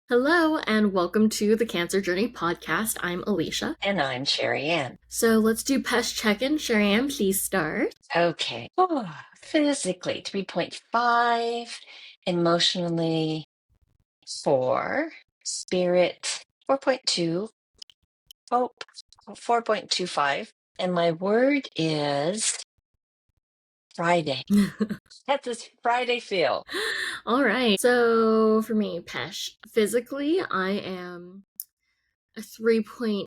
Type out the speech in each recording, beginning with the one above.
Hello, and welcome to the Cancer Journey podcast. I'm Alicia. And I'm Sherry Ann. So let's do pest check-in. Sherry Ann, please start. Okay. Physically, 3.5, emotionally, 4, spirit, 4.2, hope, 4.25. And my word is Friday. That's this Friday feel. All right. So for me, Pesh, physically, I am a 3.8.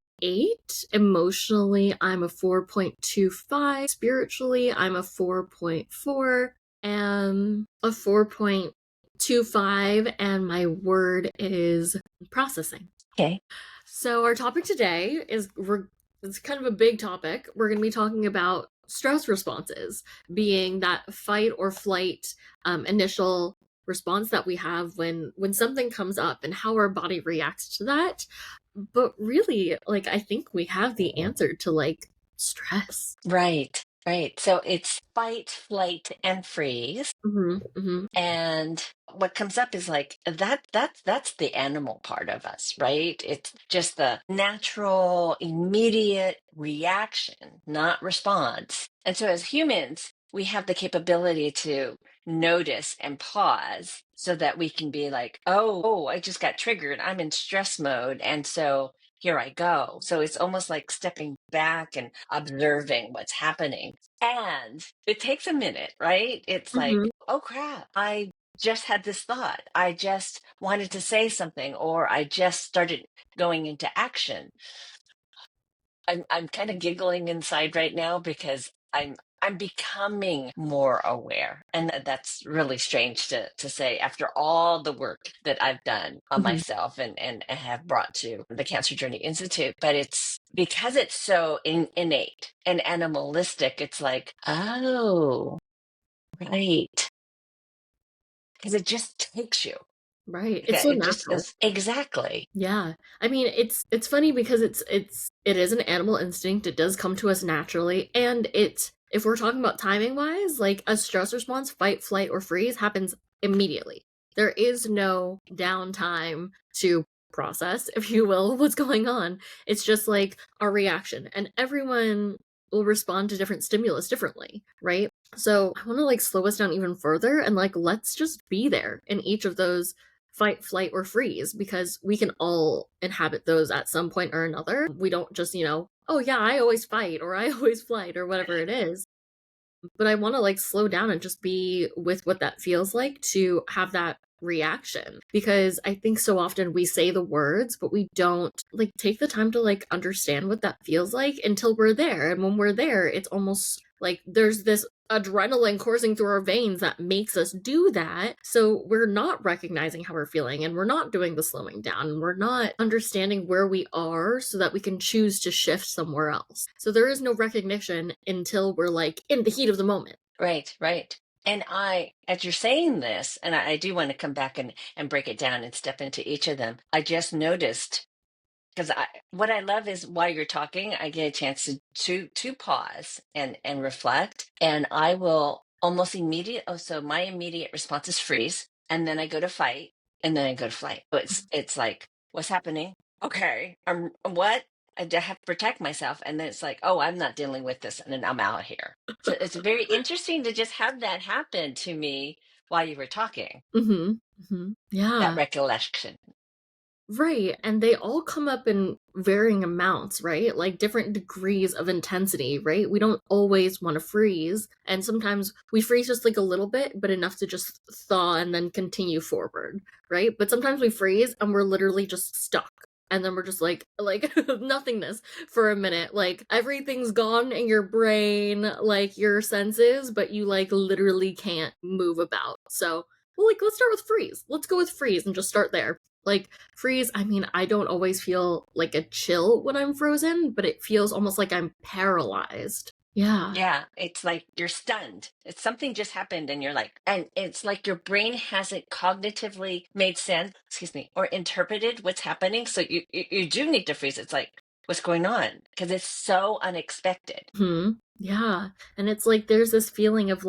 Emotionally, I'm a 4.25. Spiritually, I'm a 4.4. Am a 4.25, and my word is processing. Okay. So our topic today it's kind of a big topic. We're going to be talking about stress responses, being that fight or flight initial response that we have when something comes up and how our body reacts to that. But really, I think we have the answer to stress. Right. Right. So it's fight, flight, and freeze. Mm-hmm. And what comes up is like that's the animal part of us, right? It's just the natural immediate reaction, not response. And so as humans, we have the capability to notice and pause so that we can be like, oh, I just got triggered. I'm in stress mode. And so here I go. So it's almost like stepping back and observing what's happening. And it takes a minute, right? It's Mm-hmm. like, oh crap, I just had this thought. I just wanted to say something, or I just started going into action. I'm kind of giggling inside right now because I'm becoming more aware. And that's really strange to say after all the work that I've done on Mm-hmm. myself and have brought to the Cancer Journey Institute. But it's because it's so innate and animalistic, it's like, oh, right. Because it just takes you. Right. It's Yeah, so it just natural. is exactly. Yeah. I mean, it's funny because it is an animal instinct. It does come to us naturally, and it's if we're talking about timing wise, like a stress response, fight, flight, or freeze happens immediately. There is no downtime to process, if you will, what's going on. It's just like our reaction, and everyone will respond to different stimulus differently, right? So I want to slow us down even further and let's just be there in each of those fight, flight, or freeze because we can all inhabit those at some point or another. We don't just, oh yeah, I always fight or I always flight or whatever it is. But I want to slow down and just be with what that feels like to have that reaction because I think so often we say the words but we don't take the time to understand what that feels like until we're there, and when we're there it's almost like there's this adrenaline coursing through our veins that makes us do that, so we're not recognizing how we're feeling and we're not doing the slowing down and we're not understanding where we are so that we can choose to shift somewhere else. So there is no recognition until we're in the heat of the moment. Right, right. And as you're saying this, and I do want to come back and break it down and step into each of them. I just noticed because what I love is while you're talking, I get a chance to pause and reflect, and I will almost immediate. Oh, so my immediate response is freeze, and then I go to fight, and then I go to flight. So it's like, what's happening? Okay, what? I have to protect myself, and then it's like, oh, I'm not dealing with this, and then I'm out here. So it's very interesting to just have that happen to me while you were talking. Mm-hmm. Mm-hmm. That Yeah. recollection. Right. And they all come up in varying amounts, right? Like different degrees of intensity, right? We don't always want to freeze. And sometimes we freeze just a little bit, but enough to just thaw and then continue forward, right? But sometimes we freeze and we're literally just stuck. And then we're just like nothingness for a minute. Like everything's gone in your brain, like your senses, but you literally can't move about. So, well, let's start with freeze. Let's go with freeze and just start there. Freeze, I mean, I don't always feel like a chill when I'm frozen, but it feels almost like I'm paralyzed. Yeah. Yeah, it's like you're stunned. It's something just happened and you're like, and it's like your brain hasn't cognitively made sense, excuse me, or interpreted what's happening. So you do need to freeze. It's like, what's going on? Because it's so unexpected. Yeah. And it's there's this feeling of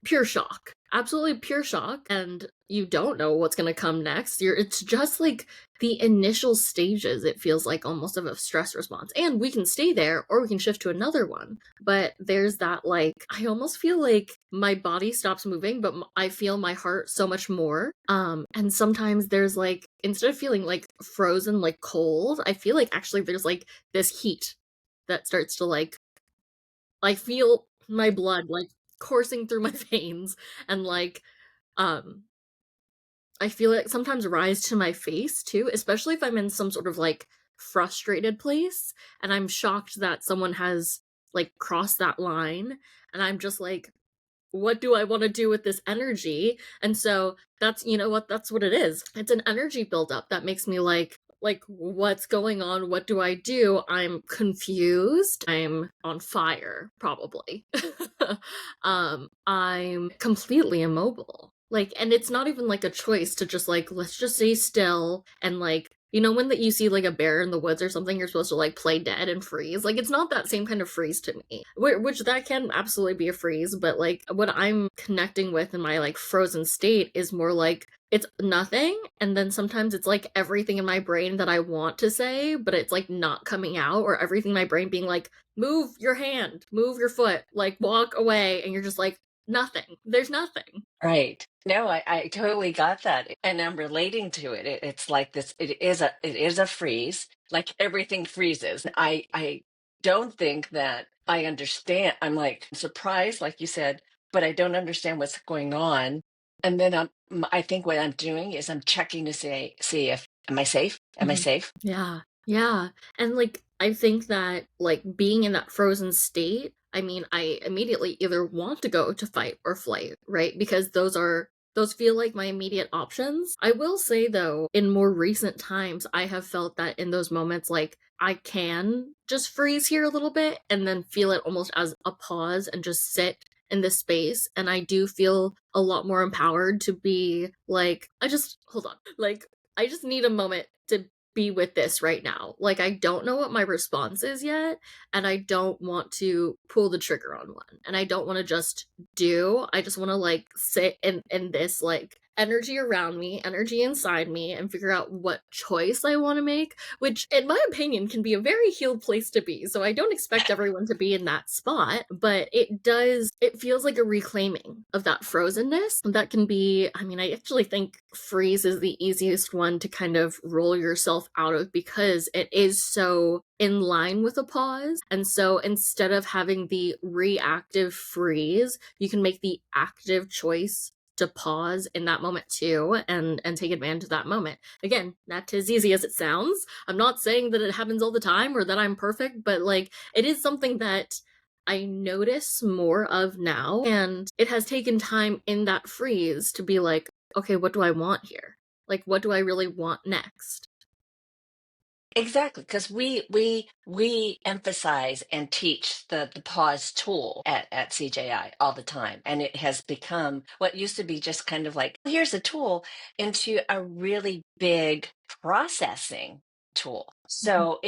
pure shock. absolutely pure shock, and you don't know what's gonna come next. It's just like the initial stages, it feels like almost of a stress response. And we can stay there or we can shift to another one. But there's that like I almost feel like my body stops moving, but I feel my heart so much more. And sometimes there's like instead of feeling like frozen like cold, I feel like actually there's like this heat that starts to like I feel my blood like coursing through my veins and like um I feel it sometimes rise to my face too, especially if I'm in some sort of like frustrated place and I'm shocked that someone has like crossed that line and I'm just like what do I want to do with this energy? And so that's you know what that's what it is. It's an energy buildup that makes me like what's going on? What do I do? I'm confused. I'm on fire probably. I'm completely immobile. Like and it's not even like a choice to just like let's just stay still and like you know when that you see like a bear in the woods or something you're supposed to like play dead and freeze like it's not that same kind of freeze to me which that can absolutely be a freeze but like what I'm connecting with in my like frozen state is more like it's nothing and then sometimes it's like everything in my brain that I want to say but it's like not coming out or everything in my brain being like move your hand move your foot like walk away and you're just like nothing there's nothing. Right. No, I totally got that. And I'm relating to it. It's like this, it is a freeze, like everything freezes. I don't think that I understand. I'm like surprised, like you said, but I don't understand what's going on. And then I think what I'm doing is I'm checking to see if, am I safe? Am I Mhm. safe? Yeah. Yeah. And like I think that like being in that frozen state, I mean, I immediately either want to go to fight or flight, right? Because those feel like my immediate options. I will say though, in more recent times, I have felt that in those moments like I can just freeze here a little bit and then feel it almost as a pause and just sit in this space and I do feel a lot more empowered to be like I just hold on. Like I just need a moment to be with this right now. Like, I don't know what my response is yet, and I don't want to pull the trigger on one. And I don't want to just do. I just want to like sit in this like energy around me, energy inside me, and figure out what choice I want to make, which in my opinion can be a very healed place to be. So I don't expect everyone to be in that spot, but it feels like a reclaiming of that frozenness that can be, I mean, I actually think freeze is the easiest one to kind of roll yourself out of because it is so in line with a pause. And so instead of having the reactive freeze, you can make the active choice to pause in that moment too and take advantage of that moment. Again, not as easy as it sounds. I'm not saying that it happens all the time or that I'm perfect, but like it is something that I notice more of now and it has taken time in that freeze to be like, okay, what do I want here? Like what do I really want next? Exactly, because we emphasize and teach the pause tool at CJI all the time, and it has become what used to be just kind of like here's a tool into a really big processing tool. Mhm. So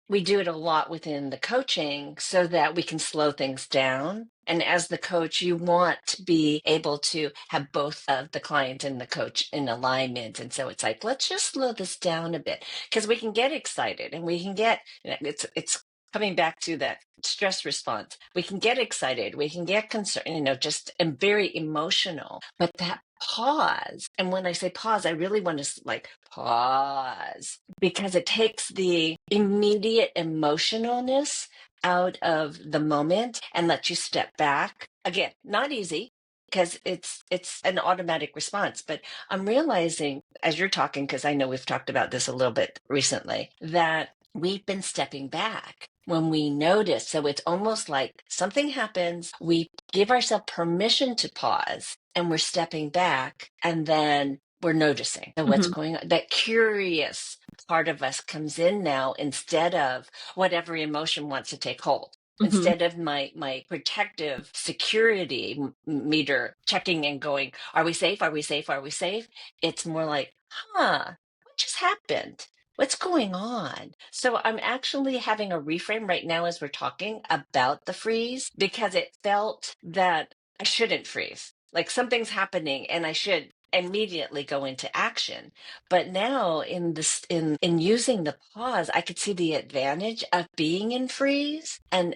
we do it a lot within the coaching so that we can slow things down. And as the coach, you want to be able to have both of the client and the coach in alignment. And so it's like, let's just slow this down a bit because we can get excited and we can get it's coming back to that stress response. We can get excited, we can get concerned, just and very emotional, but that pause, and when I say pause, I really want to like pause because it takes the immediate emotionalness out of the moment and lets you step back. Again, not easy because it's an automatic response, but I'm realizing as you're talking, because I know we've talked about this a little bit recently, that we've been stepping back when we notice. So it's almost like something happens, we give ourselves permission to pause, and we're stepping back, and then we're noticing so what's Mhm. going on. That curious part of us comes in now instead of whatever emotion wants to take hold. Mhm. Instead of my protective security meter checking and going, are we safe? Are we safe? Are we safe? It's more like, what just happened? What's going on? So I'm actually having a reframe right now as we're talking about the freeze because it felt that I shouldn't freeze. like something's happening and I should immediately go into action. But now in this in using the pause, I could see the advantage of being in freeze and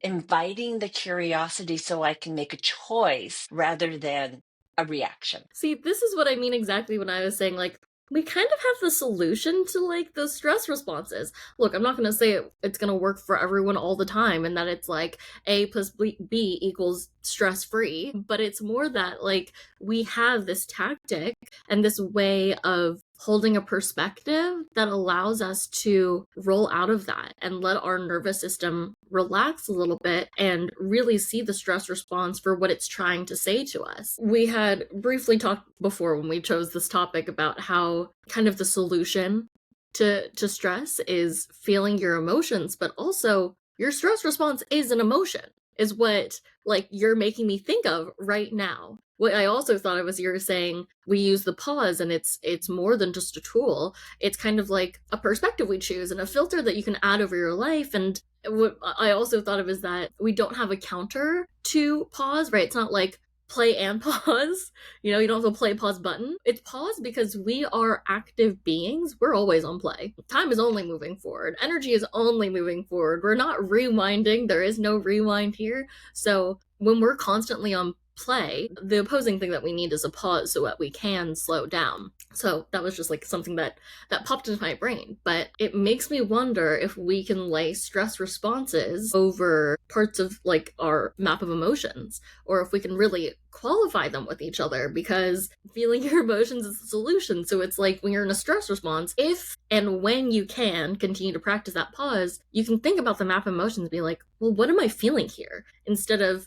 inviting the curiosity so I can make a choice rather than a reaction. See, this is what I mean exactly when I was saying, like, we kind of have the solution to, like, those stress responses. Look, I'm not going to say it's going to work for everyone all the time and that it's like A plus B equals stress free, but it's more that, like, we have this tactic and this way of holding a perspective that allows us to roll out of that and let our nervous system relax a little bit and really see the stress response for what it's trying to say to us. We had briefly talked before when we chose this topic about how kind of the solution to stress is feeling your emotions, but also your stress response is an emotion, is what like you're making me think of right now. What I also thought of was you were saying we use the pause and it's more than just a tool. It's kind of like a perspective we choose and a filter that you can add over your life. And what I also thought of is that we don't have a counter to pause, right? It's not like play and pause. You know, you don't have to play pause button. It's pause because we are active beings. We're always on play. Time is only moving forward. Energy is only moving forward. We're not rewinding. There is no rewind here. So when we're constantly on play, the opposing thing that we need is a pause so that we can slow down. So that was just like something that popped into my brain. But it makes me wonder if we can lay stress responses over parts of like our map of emotions, or if we can really qualify them with each other, because feeling your emotions is the solution. So it's like when you're in a stress response, if and when you can continue to practice that pause, you can think about the map of emotions and be like, well, what am I feeling here? Instead of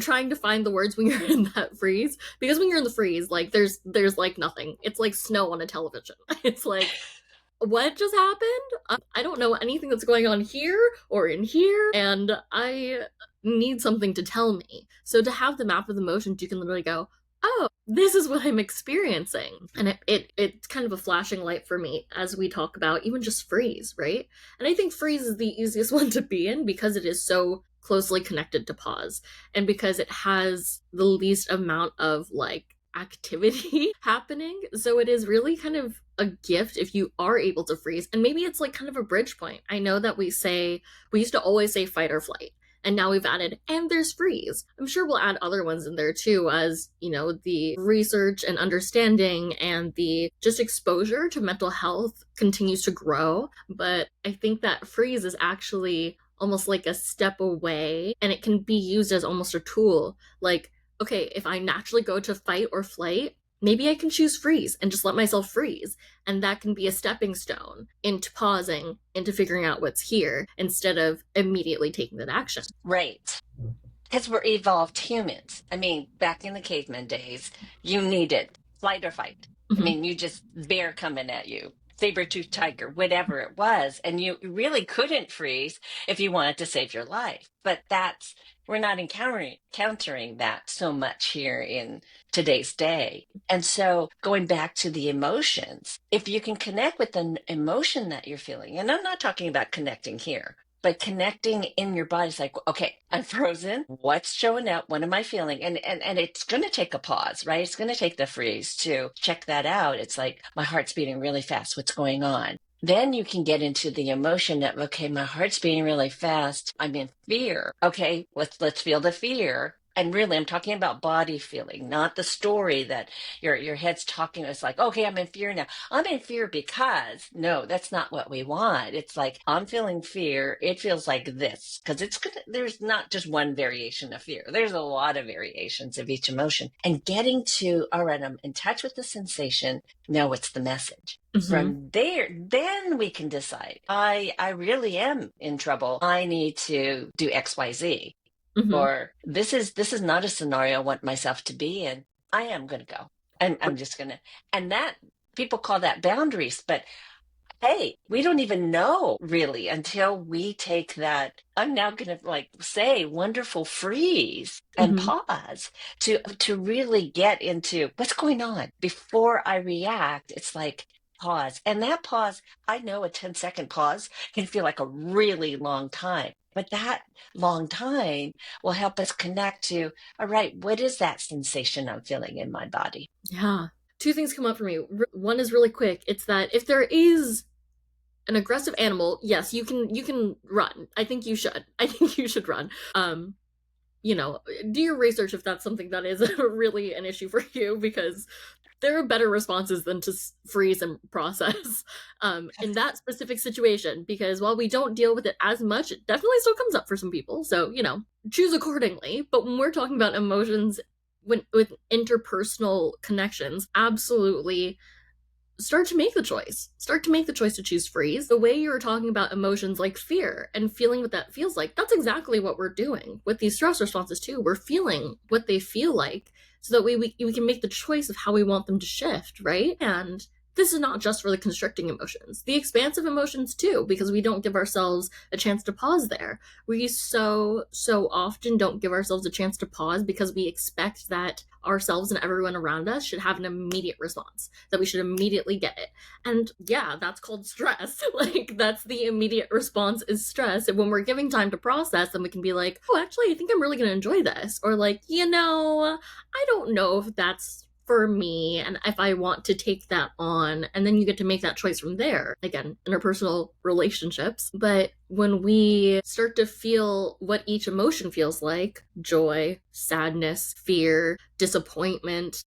trying to find the words when you're in that freeze. Because when you're in the freeze, like there's like nothing. It's like snow on a television. It's like, what just happened? I don't know anything that's going on here or in here, and I need something to tell me. So to have the map of the emotions, you can literally go, oh, this is what I'm experiencing. And it's kind of a flashing light for me as we talk about even just freeze, right? And I think freeze is the easiest one to be in because it is so closely connected to pause and because it has the least amount of like activity happening. So it is really kind of a gift if you are able to freeze. And maybe it's like kind of a bridge point. I know that we used to always say fight or flight. And now we've added, and there's freeze. I'm sure we'll add other ones in there too, as, the research and understanding and the just exposure to mental health continues to grow. But I think that freeze is actually almost like a step away and it can be used as almost a tool. Like, okay, if I naturally go to fight or flight, maybe I can choose freeze and just let myself freeze. And that can be a stepping stone into pausing, into figuring out what's here instead of immediately taking that action. Right. Because we're evolved humans. I mean, back in the caveman days, you needed flight or fight. I Mm-hmm. mean, you just bear coming at you, saber-toothed tiger, whatever it was, and you really couldn't freeze if you wanted to save your life. But we're not encountering that so much here in today's day. And so going back to the emotions, if you can connect with the emotion that you're feeling, and I'm not talking about connecting here, but connecting in your body is like, okay, I'm frozen. What's showing up? What am I feeling? And it's going to take a pause, right? It's going to take the freeze to check that out. It's like my heart's beating really fast. What's going on? Then you can get into the emotion of, okay, my heart's beating really fast. I'm in fear. Okay, let's feel the fear. And really, I'm talking about body feeling, not the story that your head's talking. It's like, okay, I'm in fear now. I'm in fear because no, that's not what we want. It's like, I'm feeling fear. It feels like this because there's not just one variation of fear. There's a lot of variations of each emotion and getting to, all right, I'm in touch with the sensation. Now what's the message? Mm-hmm. From there, then we can decide, I really am in trouble. I need to do XYZ, Mm-hmm. or this is not a scenario I want myself to be in. I am going to go. I'm just going to, and that people call that boundaries, but hey, we don't even know really until we take that. I'm now going to like say wonderful freeze and Mm-hmm. pause to really get into what's going on before I react. It's like pause. And that pause, I know a 10-second pause can feel like a really long time. But that long time will help us connect to, all right, what is that sensation I'm feeling in my body? Yeah. Two things come up for me. One is really quick. It's that if there is an aggressive animal, yes, you can run. I think you should. I think you should run. You know, do your research if that's something that is really an issue for you, because there are better responses than to freeze and process in that specific situation. Because while we don't deal with it as much, it definitely still comes up for some people. So, you know, choose accordingly. But when we're talking about emotions, when with interpersonal connections, absolutely start to make the choice. Start to make the choice to choose freeze. The way you were talking about emotions like fear and feeling what that feels like, that's exactly what we're doing with these stress responses too. We're feeling what they feel like so that we can make the choice of how we want them to shift, right? And this is not just for the constricting emotions, the expansive emotions too, because we don't give ourselves a chance to pause there. We so often don't give ourselves a chance to pause because we expect that ourselves and everyone around us should have an immediate response, that we should immediately get it. And yeah, that's called stress. Like, that's the immediate response is stress. And when we're giving time to process, then we can be like, oh, actually, I think I'm really going to enjoy this. Or like, I don't know if that's for me and if I want to take that on. And then you get to make that choice from there. Again, interpersonal relationships. But when we start to feel what each emotion feels like, joy, sadness, fear, disappointment,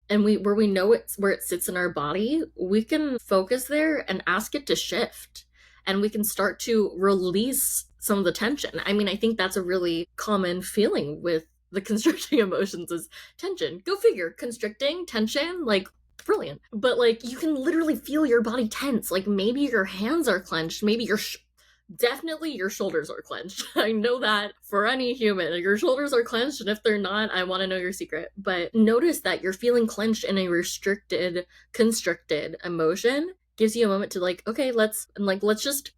and we know it's where it sits in our body, we can focus there and ask it to shift, and we can start to release some of the tension. I mean, I think that's a really common feeling with the constricting emotions is tension. Go figure, constricting tension, like, brilliant. But like, you can literally feel your body tense. Like, maybe your hands are clenched, maybe definitely your shoulders are clenched. I know that for any human, your shoulders are clenched, and if they're not, I want to know your secret. But notice that you're feeling clenched in a restricted, constricted emotion gives you a moment to like, okay, let's just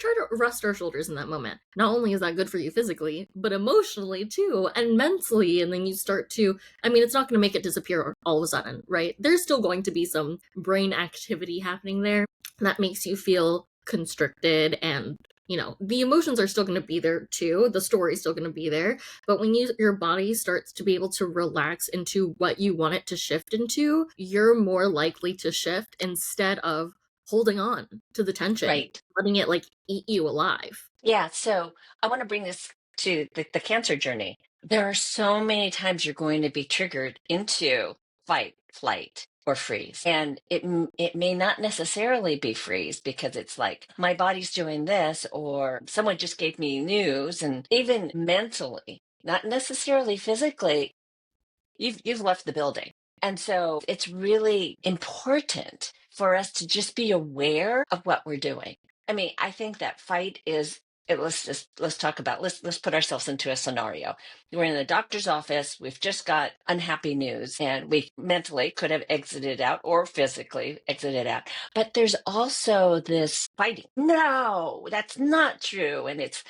try to rest our shoulders in that moment. Not only is that good for you physically, but emotionally too, and mentally. And then you start to, I mean, it's not going to make it disappear all of a sudden, right? There's still going to be some brain activity happening there that makes you feel constricted, and the emotions are still going to be there too, the story's still going to be there. But when your body starts to be able to relax into what you want it to shift into, you're more likely to shift instead of holding on to the tension, Right. letting it like eat you alive. Yeah. So I want to bring this to the cancer journey. There are so many times you're going to be triggered into fight, flight, or freeze. And it may not necessarily be freeze because it's like my body's doing this, or someone just gave me news, and even mentally, not necessarily physically, you've left the building. And so it's really important for us to just be aware of what we're doing. I mean, I think that fight is let's talk about, let's put ourselves into a scenario. We're in the doctor's office, we've just got unhappy news, and we mentally could have exited out or physically exited out. But there's also this fighting. No, that's not true. And it's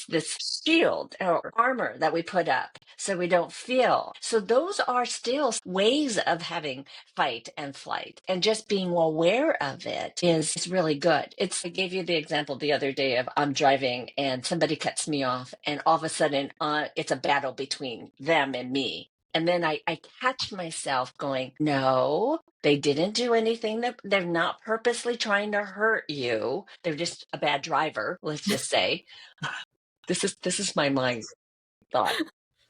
this shield or armor that we put up so we don't feel. So those are still ways of having fight and flight. And just being aware of it is really good. I gave you the example the other day of I'm driving and somebody cuts me off, and all of a sudden it's a battle between them and me. And then I catch myself going, no, they didn't do anything. They're not purposely trying to hurt you. They're just a bad driver, let's just say. This is my mind thought.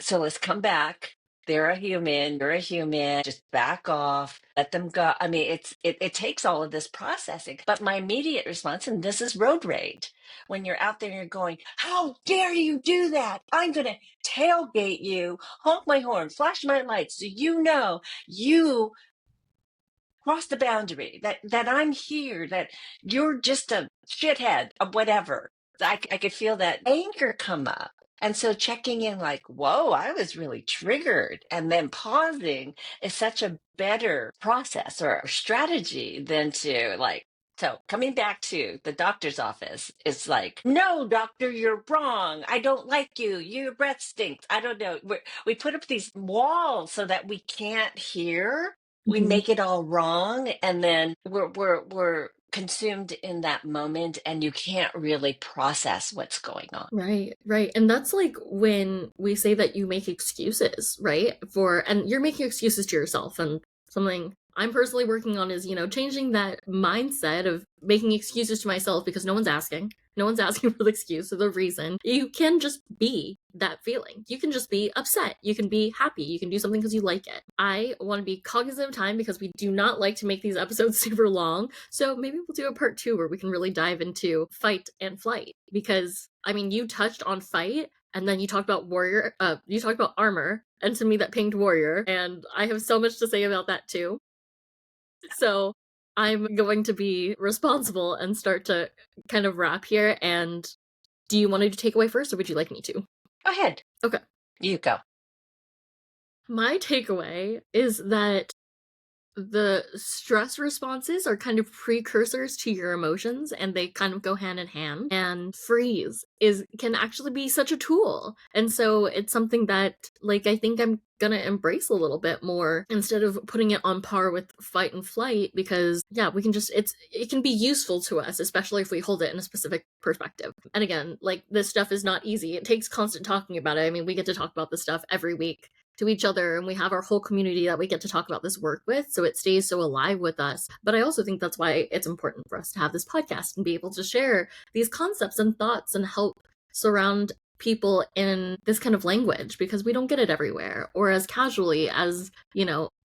So let's come back. They're a human. You're a human. Just back off. Let them go. I mean, it takes all of this processing. But my immediate response, and this is road rage, when you're out there and you're going, "How dare you do that? I'm gonna tailgate you, honk my horn, flash my lights, so you know you cross the boundary, that I'm here, that you're just a shithead of whatever." I could feel that anger come up. And so checking in like, whoa, I was really triggered. And then pausing is such a better process or strategy than to like, so coming back to the doctor's office, it's like, no, doctor, you're wrong. I don't like you. Your breath stinks. I don't know. We put up these walls so that we can't hear. We Mhm. make it all wrong, and then we're consumed in that moment and you can't really process what's going on. Right, right. And that's like when we say that you make excuses, right? And you're making excuses to yourself. And something I'm personally working on is, changing that mindset of making excuses to myself because no one's asking. No one's asking for the excuse or the reason. You can just be that feeling. You can just be upset. You can be happy. You can do something because you like it. I want to be cognizant of time because we do not like to make these episodes super long. So maybe we'll do a part 2 where we can really dive into fight and flight because I mean, you touched on fight and then you talked about warrior, you talked about armor, and to me that pinged warrior, and I have so much to say about that too. So I'm going to be responsible and start to kind of wrap here. And do you want to do takeaway first, or would you like me to? Go ahead. Okay. You go. My takeaway is that the stress responses are kind of precursors to your emotions and they kind of go hand in hand, and freeze is can actually be such a tool. And so it's something that like I think I'm gonna embrace a little bit more instead of putting it on par with fight and flight, because yeah, we can just it can be useful to us, especially if we hold it in a specific perspective. And again, like this stuff is not easy. It takes constant talking about it. I mean, we get to talk about this stuff every week to each other, and we have our whole community that we get to talk about this work with, so it stays so alive with us. But I also think that's why it's important for us to have this podcast and be able to share these concepts and thoughts and help surround people in this kind of language, because we don't get it everywhere or as casually as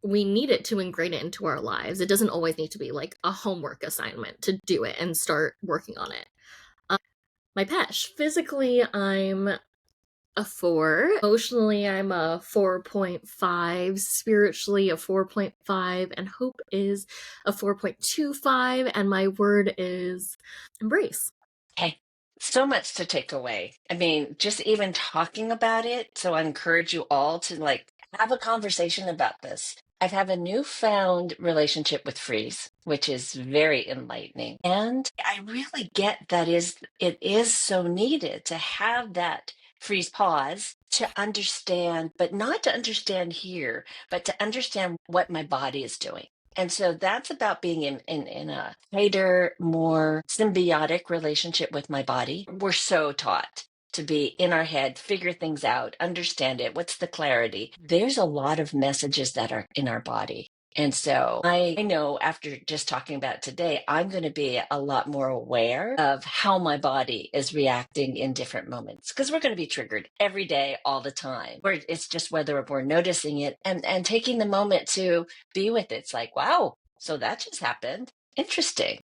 we need it to ingrain it into our lives. It doesn't always need to be like a homework assignment to do it and start working on it. My pesh, physically I'm a 4. Emotionally, I'm a 4.5. Spiritually, a 4.5. And hope is a 4.25. And my word is embrace. Okay. So much to take away. I mean, just even talking about it. So I encourage you all to like have a conversation about this. I've had a newfound relationship with freeze, which is very enlightening. And I really get that it is so needed to have that freeze pause to understand, but not to understand here, but to understand what my body is doing. And so that's about being in a tighter, more symbiotic relationship with my body. We're so taught to be in our head, figure things out, understand it. What's the clarity? There's a lot of messages that are in our body. And so I know after just talking about it today, I'm going to be a lot more aware of how my body is reacting in different moments, because we're going to be triggered every day, all the time. Or it's just whether we're noticing it and taking the moment to be with it. It's like, wow, so that just happened. Interesting.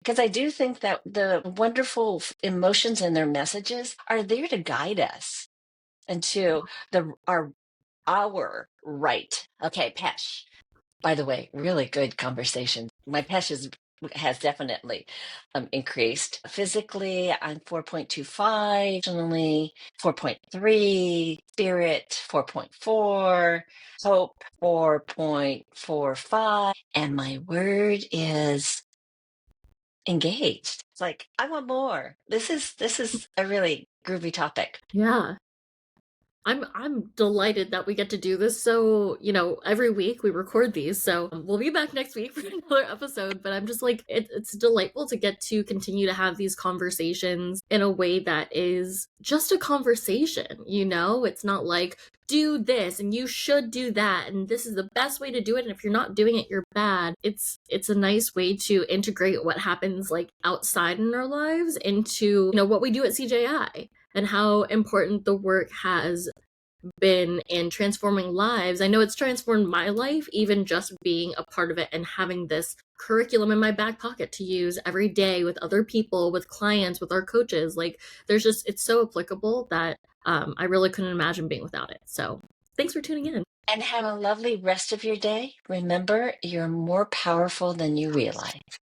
Because I do think that the wonderful emotions and their messages are there to guide us into our right. Okay, Pesh. By the way, really good conversation. My Pesh has definitely increased. Physically, I'm 4.25, emotionally 4.3, spirit 4.4, hope 4.45, and my word is engaged. It's like, I want more. This is a really groovy topic. Yeah. I'm delighted that we get to do this. So, every week we record these. So we'll be back next week for another episode. But I'm just like, it's delightful to get to continue to have these conversations in a way that is just a conversation. It's not like, do this and you should do that and this is the best way to do it, and if you're not doing it you're bad. It's a nice way to integrate what happens like outside in our lives into what we do at CJI, and how important the work has been in transforming lives. I know it's transformed my life, even just being a part of it and having this curriculum in my back pocket to use every day with other people, with clients, with our coaches. Like, it's so applicable that I really couldn't imagine being without it. So thanks for tuning in. And have a lovely rest of your day. Remember, you're more powerful than you realize.